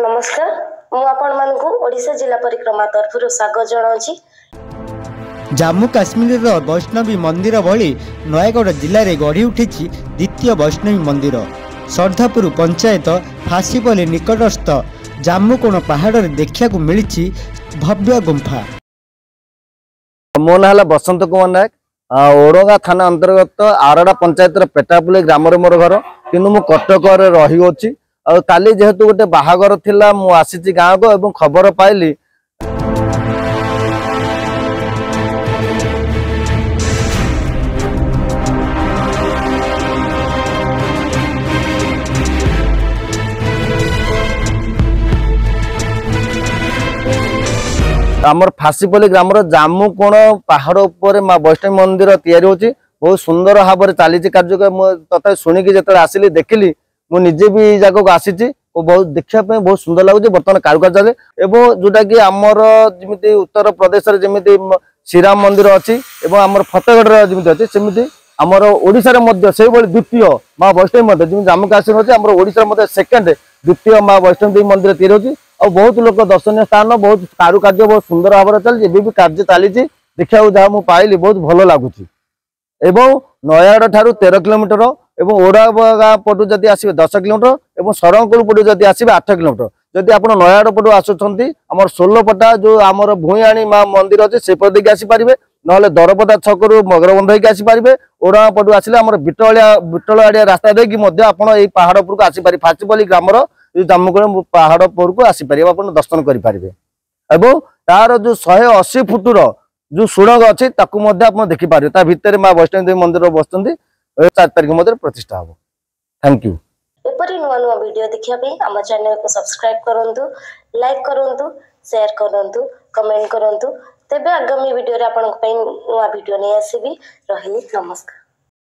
नमस्कार मु आपण मानकु ओडिशा जिला परिक्रमा तरफ स्वागत जनाऊँगी। जम्मू काश्मीर वैष्णवी मंदिर भली नयगढ़ जिले में गढ़ी उठी द्वितीय वैष्णवी मंदिर। श्रद्धापुर पंचायत फासीपल्ली निकटस्थ जामुकोण पहाड़ देखा मिली भव्य गुंफा। मो ना बसंत कुमार नायक, ओडगा थाना अंतर्गत आरड़ा पंचायत पेटापुली ग्राम मोर घर, कि कटक रही। काली जेहेतु गोटे बाहागर थिला मु आसी गाँव को एवं खबर पाइली आमर फासीपल्ली ग्राम जामुकोण पहाड़ उपर माँ वैष्णवी मंदिर तैयारी होची। बहुत सुंदर भाव में चली कार्य तथा शुणिकी जो आसिली देखिली मुझे भी जगह को आसी बहुत देखापी बहुत सुंदर लगुच। बर्तमान कारुकार्य एवं जोटा कि आमर जमी उत्तर प्रदेश जमी श्रीराम मंदिर अच्छी आमर फतेहगढ़ जमी अच्छी सेमती आमर ओडिशा से द्वितीय माँ वैष्णवी मंदिर जमी जम्मू काश्मीर अच्छे आम ओडिशा सेकेंड द्वितीय माँ वैष्णवी मंदिर तैयारी होची। और बहुत लोक दर्शनीय स्थान बहुत कारुकार्य बहुत सुंदर भाव में चलती भी कार्य चली देखा जहाँ मुझे पाइली बहुत भल लगुच। नयागढ़ ठारू 13 किलोमीटर एवं ओडा पटू जदि आसबे 10 किलोमीटर और सरंगपुर पटू जदि आसबे 8 किलोमीटर। जदि आप नयागढ़ पटू आसुंच आम 16पटा जो आम भूयाणी माँ मंदिर अच्छे से पट देखिए आसीपारे ना दरपदा छक मगरबंध होकर आसीपारे। ओडा पटू आसिले आम बिटलआड़िया रास्ता देखिए आप पहाड़ उपरक आसीपारे। फासीपल्ली ग्राम जामुकोण पहाड़ उपरक आसीपारे आप दर्शन करेंगे। और तार जो 180 फुटर जो सुड़ंग अच्छी आप देखिपारे भितर माँ वैष्णवी देवी मंदिर बसुँच 4 तारिख मध्य प्रतिष्ठा हम। Thank you. एपरी नुआ नुआ वीडियो देखिए आम चैनल को सब्सक्राइब करूँ, लाइक करूँ, शेयर करूँ, कमेंट करूँ। तेबे आगामी वीडियो रे आपन नुआ वीडियो नहीं आसीबी। रही नमस्कार।